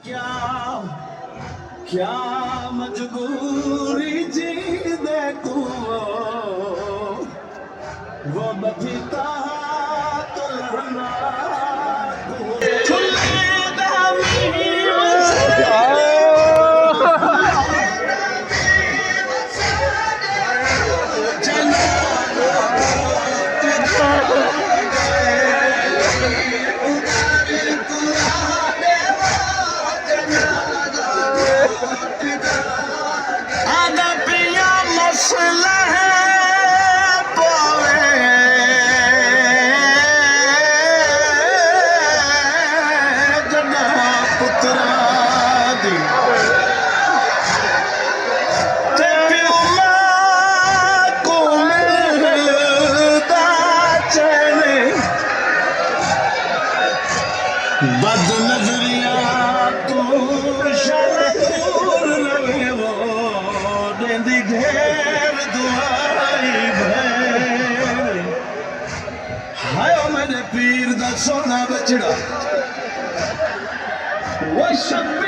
क्या क्या मजबूरी जी दे तू वो बचता तो लड़ना बद नजरिया तू शरूर लगे वो देंदी घेर दुआई भैर हाय मेरे पीर दा सोना बचड़ा वो शब